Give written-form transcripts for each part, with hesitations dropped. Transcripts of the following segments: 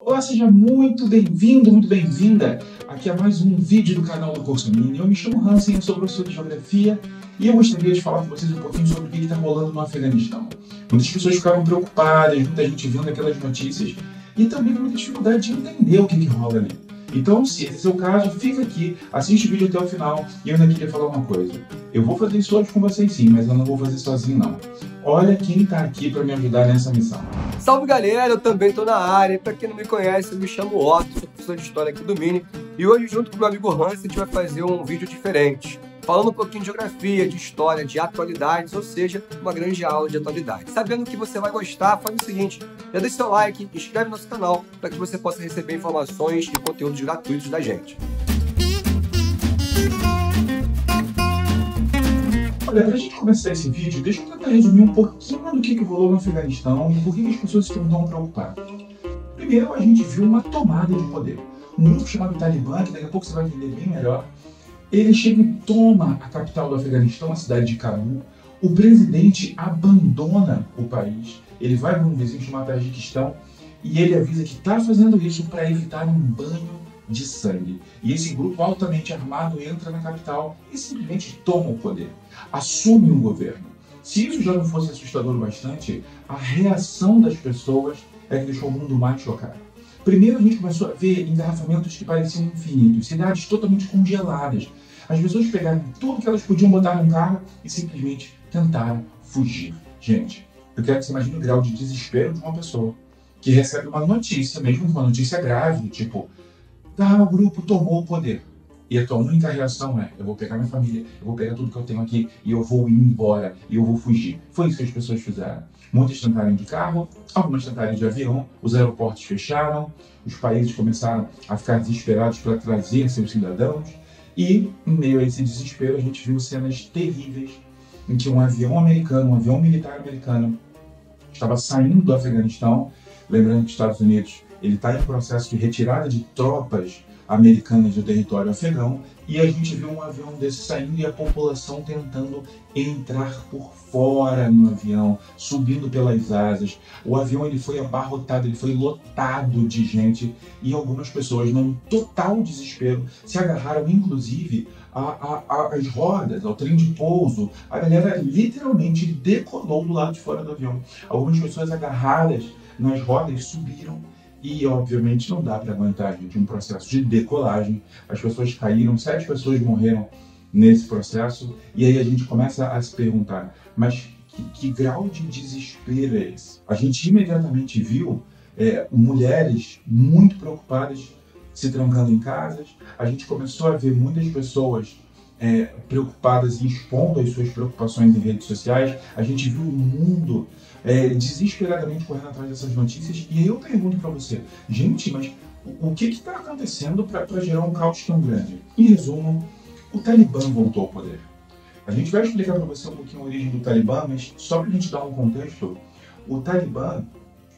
Olá, seja muito bem-vindo, muito bem-vinda aqui a mais um vídeo do canal do Curso Mini. Eu me chamo Hansen, eu sou professor de Geografia e eu gostaria de falar com vocês um pouquinho sobre o que está rolando no Afeganistão. Muitas pessoas ficaram preocupadas, muita gente vendo aquelas notícias e também com muita dificuldade de entender o que rola ali. Então, se esse é o caso, fica aqui, assiste o vídeo até o final e eu ainda queria falar uma coisa. Eu vou fazer isso hoje com vocês sim, mas eu não vou fazer sozinho não. Olha quem está aqui para me ajudar nessa missão. Salve galera, eu também estou na área. Para quem não me conhece, eu me chamo Otto, sou professor de História aqui do Mini. E hoje, junto com o meu amigo Hans, a gente vai fazer um vídeo diferente, falando um pouquinho de geografia, de história, de atualidades, ou seja, uma grande aula de atualidades. Sabendo que você vai gostar, faz o seguinte, já deixa seu like, inscreve no nosso canal, para que você possa receber informações e conteúdos gratuitos da gente. Olha, para a gente começar esse vídeo, deixa eu tentar resumir um pouquinho do que rolou no Afeganistão e por que as pessoas estão tão preocupadas. Primeiro, a gente viu uma tomada de poder. Um grupo chamado Talibã, que daqui a pouco você vai entender bem melhor, ele chega e toma a capital do Afeganistão, a cidade de Cabul. O presidente abandona o país, ele vai para um vizinho chamado Tajiquistão e ele avisa que está fazendo isso para evitar um banho de sangue. E esse grupo altamente armado entra na capital e simplesmente toma o poder, assume um governo. Se isso já não fosse assustador bastante, a reação das pessoas é que deixou o mundo mais chocado. Primeiro a gente começou a ver engarrafamentos que pareciam infinitos, cidades totalmente congeladas. As pessoas pegaram tudo que elas podiam botar no carro e simplesmente tentaram fugir. Gente, eu quero que você imagine o grau de desespero de uma pessoa que recebe uma notícia, mesmo uma notícia grave, tipo, o grupo tomou o poder. E a tua única reação é, eu vou pegar minha família, eu vou pegar tudo que eu tenho aqui e eu vou ir embora, e eu vou fugir. Foi isso que as pessoas fizeram. Muitas tentaram de carro, algumas tentaram de avião, os aeroportos fecharam, os países começaram a ficar desesperados para trazer seus cidadãos, e em meio a esse desespero a gente viu cenas terríveis em que um avião americano, um avião militar americano, estava saindo do Afeganistão, lembrando que os Estados Unidos ele está em processo de retirada de tropas americanas do território afegão, e a gente viu um avião desse saindo e a população tentando entrar por fora no avião, subindo pelas asas. O avião ele foi abarrotado, ele foi lotado de gente e algumas pessoas, num total desespero, se agarraram inclusive às rodas, ao trem de pouso. A galera literalmente decolou do lado de fora do avião. Algumas pessoas agarradas nas rodas subiram. E, obviamente, não dá para aguentar, gente, um processo de decolagem. As pessoas caíram, 7 pessoas morreram nesse processo. E aí a gente começa a se perguntar, mas que grau de desespero é esse? A gente imediatamente viu mulheres muito preocupadas se trancando em casas. A gente começou a ver muitas pessoas preocupadas e expondo as suas preocupações em redes sociais. A gente viu o mundo desesperadamente correndo atrás dessas notícias. E aí eu pergunto para você, gente, mas o que está acontecendo para gerar um caos tão grande? Em resumo, o Talibã voltou ao poder. A gente vai explicar para você um pouquinho a origem do Talibã, mas só para a gente dar um contexto, o Talibã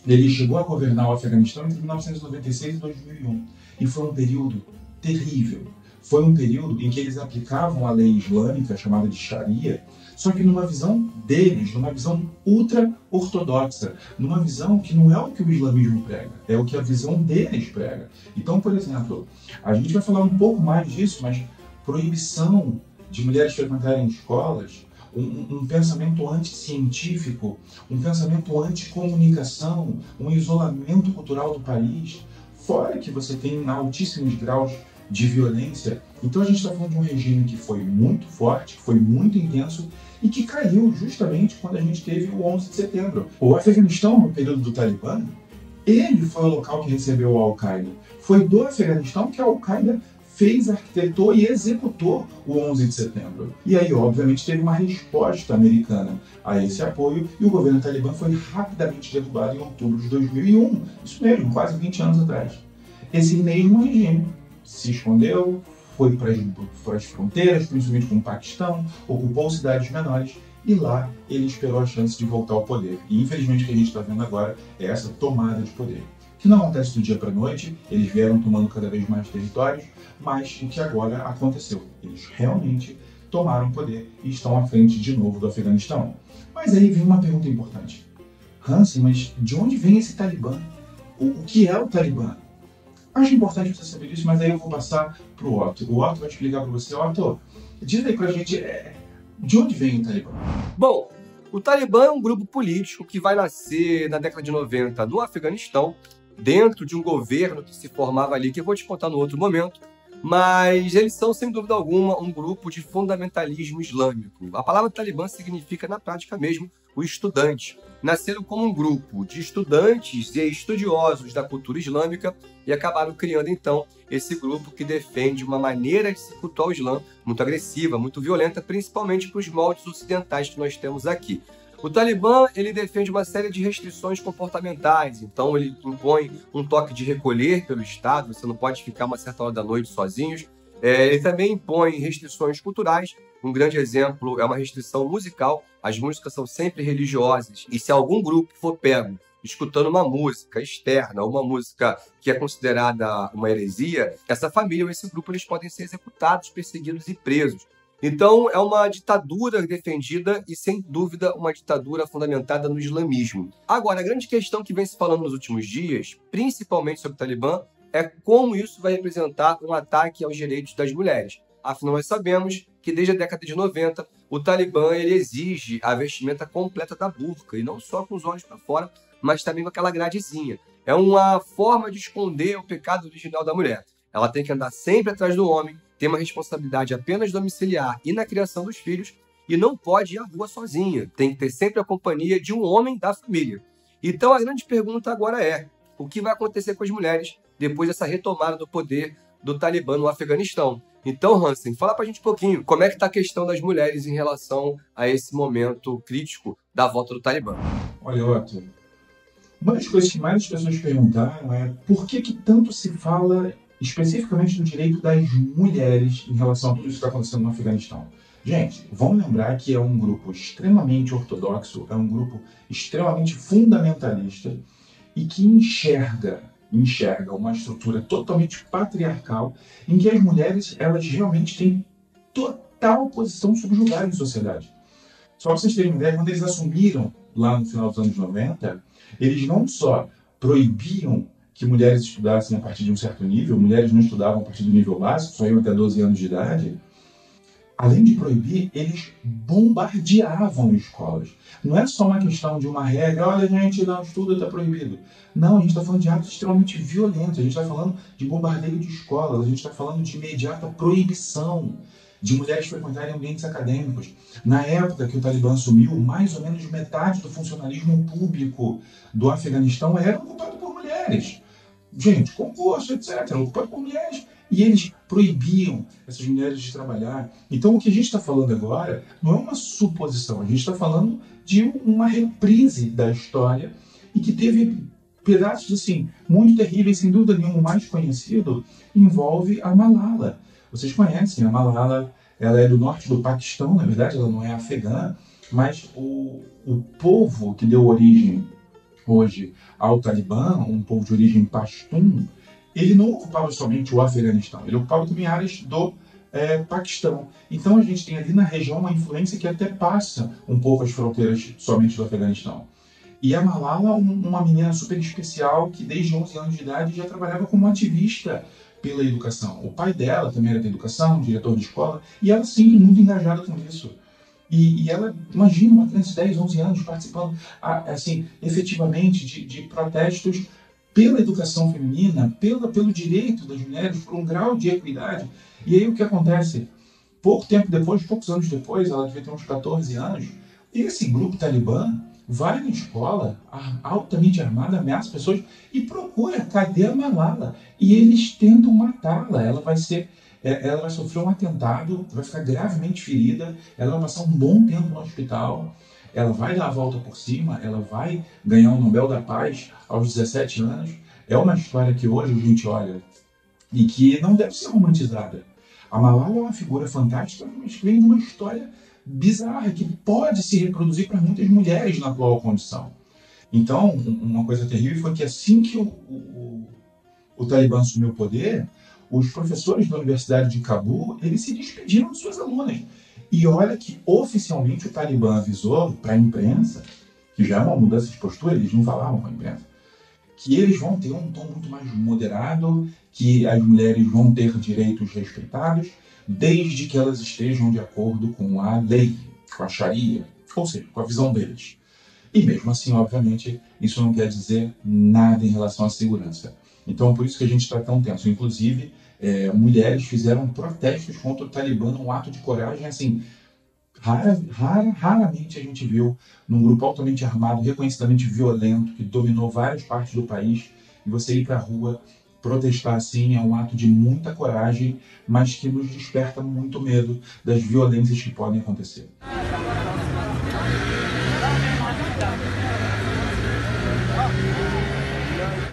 ele chegou a governar o Afeganistão entre 1996 e 2001 e foi um período terrível. Foi um período em que eles aplicavam a lei islâmica, chamada de Sharia, só que numa visão deles, numa visão ultra-ortodoxa, numa visão que não é o que o islamismo prega, é o que a visão deles prega. Então, por exemplo, a gente vai falar um pouco mais disso, mas proibição de mulheres frequentarem escolas, um pensamento anticientífico, um pensamento anticomunicação, um isolamento cultural do país, fora que você tem altíssimos graus de violência. Então a gente está falando de um regime que foi muito forte, que foi muito intenso e que caiu justamente quando a gente teve o 11 de setembro. O Afeganistão, no período do Talibã, ele foi o local que recebeu a Al-Qaeda. Foi do Afeganistão que a Al-Qaeda fez, arquitetou e executou o 11 de setembro. E aí, obviamente, teve uma resposta americana a esse apoio e o governo Talibã foi rapidamente derrubado em outubro de 2001. Isso mesmo, quase 20 anos atrás. Esse mesmo regime se escondeu, foi para as fronteiras, principalmente com o Paquistão, ocupou cidades menores e lá ele esperou a chance de voltar ao poder. E infelizmente o que a gente está vendo agora é essa tomada de poder. Que não acontece do dia para a noite, eles vieram tomando cada vez mais territórios, mas o que agora aconteceu? Eles realmente tomaram poder e estão à frente de novo do Afeganistão. Mas aí vem uma pergunta importante. Hansen, mas de onde vem esse Talibã? o que é o Talibã. Acho importante você saber disso, mas aí eu vou passar para o Otto. O Otto vai explicar para você. Otto, diz aí para a gente de onde vem o Talibã. Bom, o Talibã é um grupo político que vai nascer na década de 90 no Afeganistão, dentro de um governo que se formava ali, que eu vou te contar no outro momento, mas eles são, sem dúvida alguma, um grupo de fundamentalismo islâmico. A palavra Talibã significa, na prática mesmo, o estudante. Nasceram como um grupo de estudantes e estudiosos da cultura islâmica e acabaram criando, então, esse grupo que defende uma maneira de se cultuar o Islã muito agressiva, muito violenta, principalmente para os moldes ocidentais que nós temos aqui. O Talibã, ele defende uma série de restrições comportamentais, então ele impõe um toque de recolher pelo Estado, você não pode ficar uma certa hora da noite sozinhos. Ele também impõe restrições culturais, um grande exemplo é uma restrição musical, as músicas são sempre religiosas, e se algum grupo for pego escutando uma música externa, uma música que é considerada uma heresia, essa família ou esse grupo eles podem ser executados, perseguidos e presos. Então, é uma ditadura defendida e, sem dúvida, uma ditadura fundamentada no islamismo. Agora, a grande questão que vem se falando nos últimos dias, principalmente sobre o Talibã, é como isso vai representar um ataque aos direitos das mulheres. Afinal, nós sabemos que desde a década de 90, o Talibã ele exige a vestimenta completa da burca, e não só com os olhos para fora, mas também com aquela gradezinha. É uma forma de esconder o pecado original da mulher. Ela tem que andar sempre atrás do homem, tem uma responsabilidade apenas domiciliar e na criação dos filhos, e não pode ir à rua sozinha. Tem que ter sempre a companhia de um homem da família. Então a grande pergunta agora é, o que vai acontecer com as mulheres depois dessa retomada do poder do Talibã no Afeganistão? Então, Hansen, fala pra gente um pouquinho como é que está a questão das mulheres em relação a esse momento crítico da volta do Talibã. Olha, Otto, uma das coisas que mais as pessoas perguntaram é por que tanto se fala especificamente do direito das mulheres em relação a tudo isso que está acontecendo no Afeganistão. Gente, vamos lembrar que é um grupo extremamente ortodoxo, é um grupo extremamente fundamentalista e que enxerga uma estrutura totalmente patriarcal em que as mulheres elas realmente têm total posição subjugada em sociedade. Só para vocês terem uma ideia, quando eles assumiram lá no final dos anos 90, eles não só proibiam que mulheres estudassem a partir de um certo nível, mulheres não estudavam a partir do nível básico, só iam até 12 anos de idade. Além de proibir, eles bombardeavam escolas. Não é só uma questão de uma regra, olha gente, não estuda, está proibido. Não, a gente está falando de atos extremamente violentos, a gente está falando de bombardeio de escolas, a gente está falando de imediata proibição de mulheres frequentarem ambientes acadêmicos. Na época que o Talibã assumiu, mais ou menos metade do funcionalismo público do Afeganistão era ocupado por mulheres. Gente, concurso, etc., ocupado por mulheres. E eles proibiam essas mulheres de trabalhar. Então, o que a gente está falando agora não é uma suposição, a gente está falando de uma reprise da história e que teve pedaços assim, muito terríveis, sem dúvida nenhuma. O mais conhecido envolve a Malala. Vocês conhecem, a Malala, ela é do norte do Paquistão, na verdade ela não é afegã, mas o povo que deu origem hoje ao Talibã, um povo de origem pashtun, ele não ocupava somente o Afeganistão, ele ocupava também áreas do Paquistão. Então a gente tem ali na região uma influência que até passa um pouco as fronteiras somente do Afeganistão. E a Malala, uma menina super especial que desde 11 anos de idade já trabalhava como ativista pela educação. O pai dela também era da educação, diretor de escola, e ela sempre muito engajada com isso. E ela, imagina uma criança de 10, 11 anos participando assim, efetivamente de protestos pela educação feminina, pelo direito das mulheres, por um grau de equidade. E aí o que acontece? Poucos anos depois, ela devia ter uns 14 anos, esse grupo Talibã vai na escola, altamente armada, ameaça pessoas e procura, cadê a Malala? E eles tentam matá-la, ela vai sofrer um atentado, vai ficar gravemente ferida, ela vai passar um bom tempo no hospital, ela vai dar a volta por cima, ela vai ganhar o Nobel da Paz aos 17 anos. É uma história que hoje a gente olha e que não deve ser romantizada. A Malala é uma figura fantástica, mas que vem de uma história bizarra, que pode se reproduzir para muitas mulheres na atual condição. Então, uma coisa terrível foi que assim que o Talibã assumiu o poder, os professores da Universidade de Cabul, eles se despediram de suas alunas. E olha que oficialmente o Talibã avisou para a imprensa, que já é uma mudança de postura, eles não falavam com a imprensa, que eles vão ter um tom muito mais moderado, que as mulheres vão ter direitos respeitados, desde que elas estejam de acordo com a lei, com a Sharia, ou seja, com a visão deles. E mesmo assim, obviamente, isso não quer dizer nada em relação à segurança. Então, por isso que a gente está tão tenso. Inclusive, mulheres fizeram protestos contra o Talibã num ato de coragem, assim, raramente a gente viu num grupo altamente armado, reconhecidamente violento, que dominou várias partes do país, e você ir para a rua protestar assim é um ato de muita coragem, mas que nos desperta muito medo das violências que podem acontecer.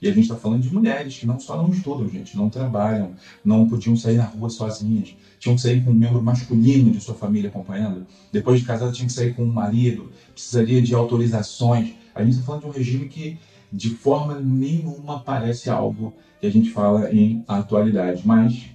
E a gente está falando de mulheres que não só não estudam, gente, não trabalham, não podiam sair na rua sozinhas, tinham que sair com um membro masculino de sua família acompanhando. Depois de casada, tinha que sair com um marido, precisaria de autorizações. A gente está falando de um regime que, de forma nenhuma, parece algo que a gente fala em atualidade, mas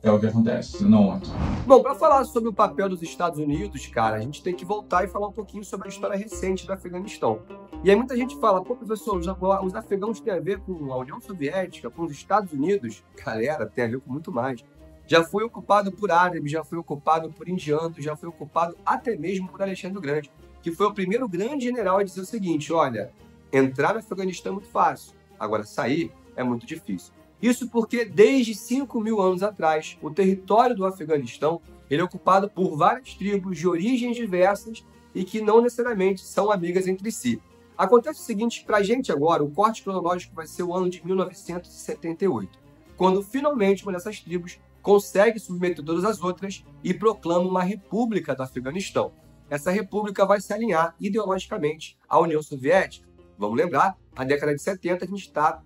é o que acontece, não ontem. Bom, para falar sobre o papel dos Estados Unidos, cara, a gente tem que voltar e falar um pouquinho sobre a história recente do Afeganistão. E aí muita gente fala, pô, professor, os afegãos têm a ver com a União Soviética, com os Estados Unidos? Galera, tem a ver com muito mais. Já foi ocupado por árabes, já foi ocupado por indianos, já foi ocupado até mesmo por Alexandre o Grande, que foi o primeiro grande general a dizer o seguinte, olha, entrar no Afeganistão é muito fácil, agora sair é muito difícil. Isso porque, desde 5.000 anos atrás, o território do Afeganistão ele é ocupado por várias tribos de origens diversas e que não necessariamente são amigas entre si. Acontece o seguinte, para a gente agora, o corte cronológico vai ser o ano de 1978, quando finalmente uma dessas tribos consegue submeter todas as outras e proclama uma república do Afeganistão. Essa república vai se alinhar ideologicamente à União Soviética. Vamos lembrar, a década de 70 a gente está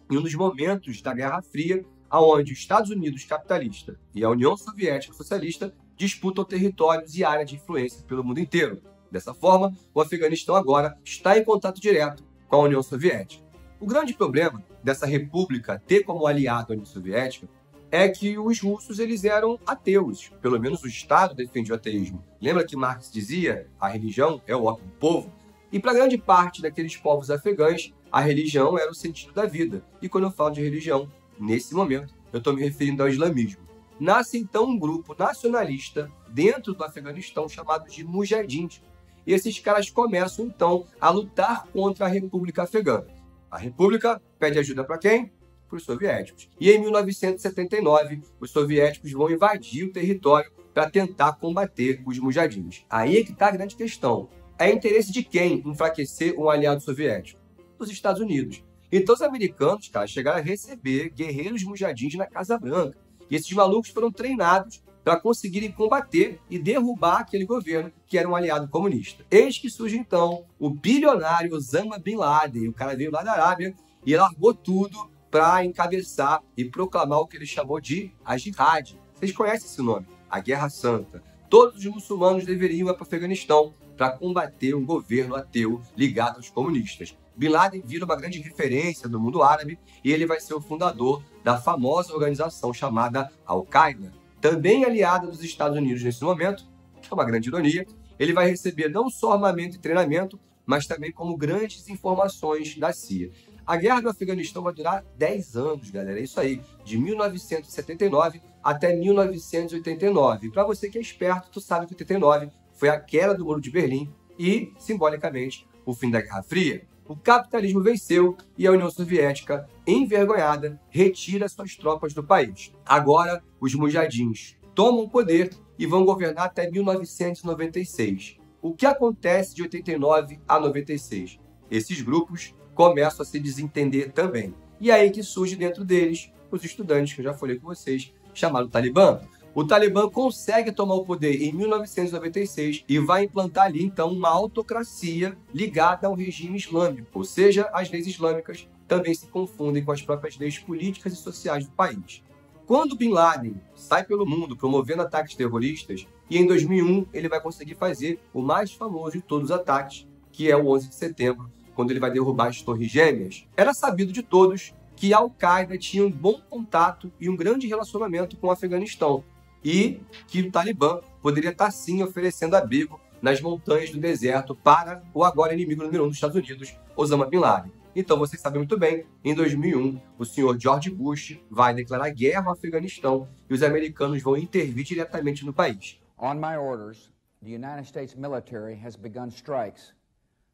em um dos momentos da Guerra Fria, onde os Estados Unidos capitalista e a União Soviética socialista disputam territórios e áreas de influência pelo mundo inteiro. Dessa forma, o Afeganistão agora está em contato direto com a União Soviética. O grande problema dessa república ter como aliado a União Soviética é que os russos eles eram ateus, pelo menos o Estado defendia o ateísmo. Lembra que Marx dizia, a religião é o ópio do povo? E para grande parte daqueles povos afegães, a religião era o sentido da vida. E quando eu falo de religião, nesse momento, eu estou me referindo ao islamismo. Nasce então um grupo nacionalista dentro do Afeganistão chamado de Mujahidins. E esses caras começam então a lutar contra a República Afegã. A República pede ajuda para quem? Para os soviéticos. E em 1979, os soviéticos vão invadir o território para tentar combater os Mujahidins. Aí é que está a grande questão. É interesse de quem enfraquecer um aliado soviético? Dos Estados Unidos. Então os americanos, cara, chegaram a receber guerreiros mujahidins na Casa Branca. E esses malucos foram treinados para conseguirem combater e derrubar aquele governo que era um aliado comunista. Eis que surge então o bilionário Osama Bin Laden. O cara veio lá da Arábia e largou tudo para encabeçar e proclamar o que ele chamou de a Jihad. Vocês conhecem esse nome? A Guerra Santa. Todos os muçulmanos deveriam ir para o Afeganistão para combater um governo ateu ligado aos comunistas. Bin Laden vira uma grande referência do mundo árabe e ele vai ser o fundador da famosa organização chamada Al-Qaeda. Também aliada dos Estados Unidos nesse momento, que é uma grande ironia, ele vai receber não só armamento e treinamento, mas também como grandes informações da CIA. A guerra do Afeganistão vai durar 10 anos, galera. É isso aí, de 1979 até 1989. E para você que é esperto, tu sabe que 89 foi a queda do Muro de Berlim e, simbolicamente, o fim da Guerra Fria. O capitalismo venceu e a União Soviética, envergonhada, retira suas tropas do país. Agora, os mujahidins tomam o poder e vão governar até 1996. O que acontece de 89 a 96? Esses grupos começam a se desentender também. E é aí que surge dentro deles os estudantes, que eu já falei com vocês, chamado Talibã. O Talibã consegue tomar o poder em 1996 e vai implantar ali, então, uma autocracia ligada ao regime islâmico. Ou seja, as leis islâmicas também se confundem com as próprias leis políticas e sociais do país. Quando Bin Laden sai pelo mundo promovendo ataques terroristas, e em 2001 ele vai conseguir fazer o mais famoso de todos os ataques, que é o 11 de setembro, quando ele vai derrubar as Torres Gêmeas, era sabido de todos que a Al-Qaeda tinha um bom contato e um grande relacionamento com o Afeganistão, e que o Talibã poderia estar sim oferecendo abrigo nas montanhas do deserto para o agora inimigo número 1 dos Estados Unidos, Osama Bin Laden. Então vocês sabem muito bem, em 2001, o senhor George Bush vai declarar guerra ao Afeganistão e os americanos vão intervir diretamente no país. On my orders, the United States military has begun strikes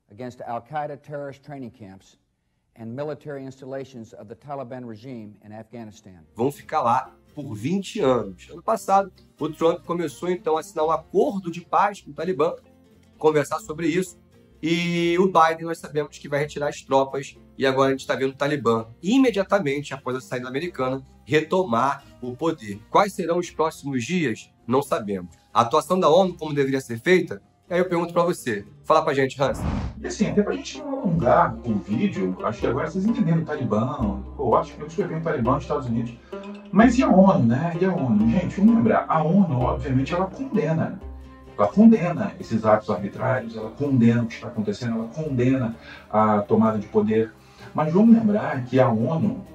against Al-Qaeda terrorist training camps and military installations of the Taliban regime in Afghanistan. Vão ficar lá por 20 anos. Ano passado, o Trump começou então a assinar um acordo de paz com o Talibã, conversar sobre isso, e o Biden nós sabemos que vai retirar as tropas e agora a gente está vendo o Talibã imediatamente após a saída americana retomar o poder. Quais serão os próximos dias? Não sabemos. A atuação da ONU como deveria ser feita? Aí eu pergunto para você. Fala pra gente, Hans. E assim, até pra gente não alongar o vídeo, acho que agora vocês entenderam o Talibã, eu acho que eu super bem o Talibã nos Estados Unidos. Mas e a ONU, né? E a ONU? Gente, vamos lembrar, a ONU, obviamente, ela condena esses atos arbitrários, ela condena o que está acontecendo, ela condena a tomada de poder. Mas vamos lembrar que a ONU,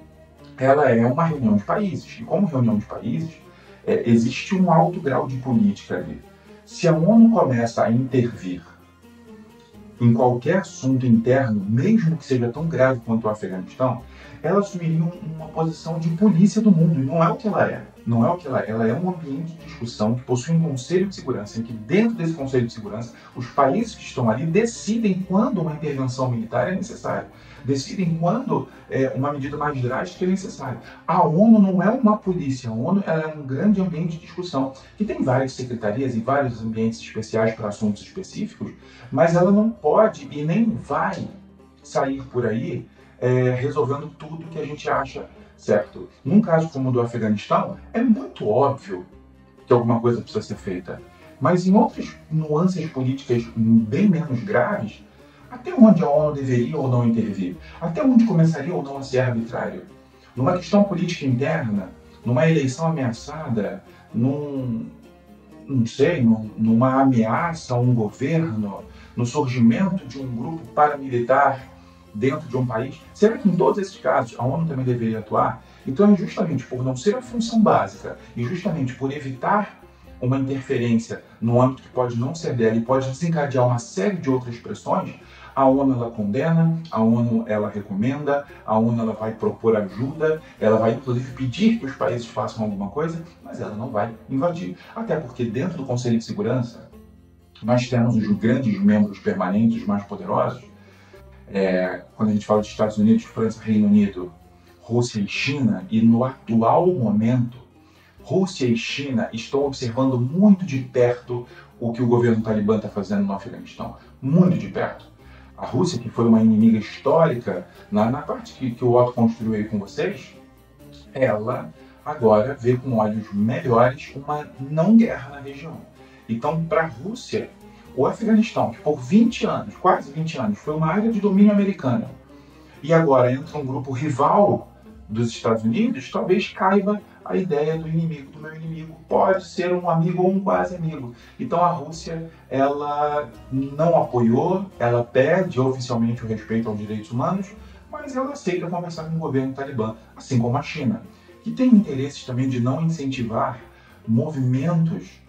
ela é uma reunião de países, e como reunião de países, existe um alto grau de política ali. Se a ONU começa a intervir em qualquer assunto interno, mesmo que seja tão grave quanto o Afeganistão, ela assumiria uma posição de polícia do mundo, e não é o que ela é. Não é o que ela é. Ela é um ambiente de discussão que possui um conselho de segurança, em que dentro desse conselho de segurança, os países que estão ali decidem quando uma intervenção militar é necessária, decidem quando uma medida mais drástica é necessária. A ONU não é uma polícia, a ONU ela é um grande ambiente de discussão, que tem várias secretarias e vários ambientes especiais para assuntos específicos, mas ela não pode e nem vai sair por aí resolvendo tudo que a gente acha certo. Num caso como o do Afeganistão, é muito óbvio que alguma coisa precisa ser feita. Mas em outras nuances políticas bem menos graves, até onde a ONU deveria ou não intervir? Até onde começaria ou não a ser arbitrário? Numa questão política interna, numa eleição ameaçada, numa ameaça a um governo, no surgimento de um grupo paramilitar dentro de um país? Será que em todos esses casos a ONU também deveria atuar? Então é justamente por não ser a função básica e justamente por evitar uma interferência no âmbito que pode não ser dela e pode desencadear uma série de outras pressões, a ONU ela condena, a ONU ela recomenda, a ONU ela vai propor ajuda, ela vai inclusive pedir que os países façam alguma coisa, mas ela não vai invadir. Até porque dentro do Conselho de Segurança nós temos os grandes membros permanentes, os mais poderosos. Quando a gente fala de Estados Unidos, França, Reino Unido, Rússia e China, e no atual momento, Rússia e China estão observando muito de perto o que o governo talibã está fazendo no Afeganistão. Muito de perto. A Rússia, que foi uma inimiga histórica, na parte que o Otto construiu aí com vocês, ela agora vê com olhos melhores uma não guerra na região. Então, para a Rússia, o Afeganistão, que por 20 anos, quase 20 anos, foi uma área de domínio americano, e agora entra um grupo rival dos Estados Unidos, talvez caiba a ideia do inimigo, do meu inimigo. Pode ser um amigo ou um quase amigo. Então a Rússia, ela não apoiou, ela pede oficialmente o respeito aos direitos humanos, mas ela aceita conversar com o governo talibã, assim como a China, que tem interesses também de não incentivar movimentos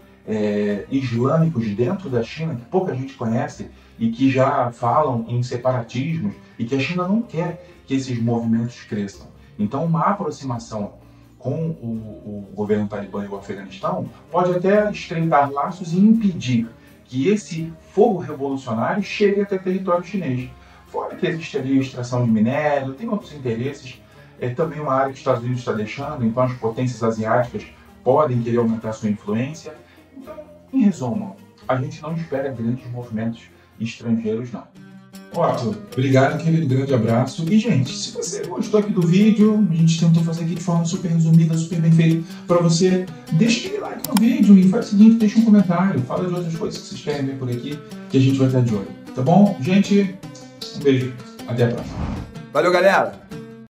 islâmicos dentro da China, que pouca gente conhece e que já falam em separatismos, e que a China não quer que esses movimentos cresçam. Então uma aproximação com o governo talibã e o Afeganistão pode até estreitar laços e impedir que esse fogo revolucionário chegue até território chinês. Fora que existe ali a extração de minério, tem outros interesses, também uma área que os Estados Unidos está deixando, então as potências asiáticas podem querer aumentar sua influência. Então, em resumo, a gente não espera grandes movimentos estrangeiros, não. Otto, obrigado, querido, grande abraço. E, gente, se você gostou aqui do vídeo, a gente tentou fazer aqui de forma super resumida, super bem feita para você, deixa aquele like no vídeo e faz o seguinte, deixa um comentário, fala de outras coisas que vocês querem ver por aqui, que a gente vai estar de olho. Tá bom? Gente, um beijo, até a próxima. Valeu, galera!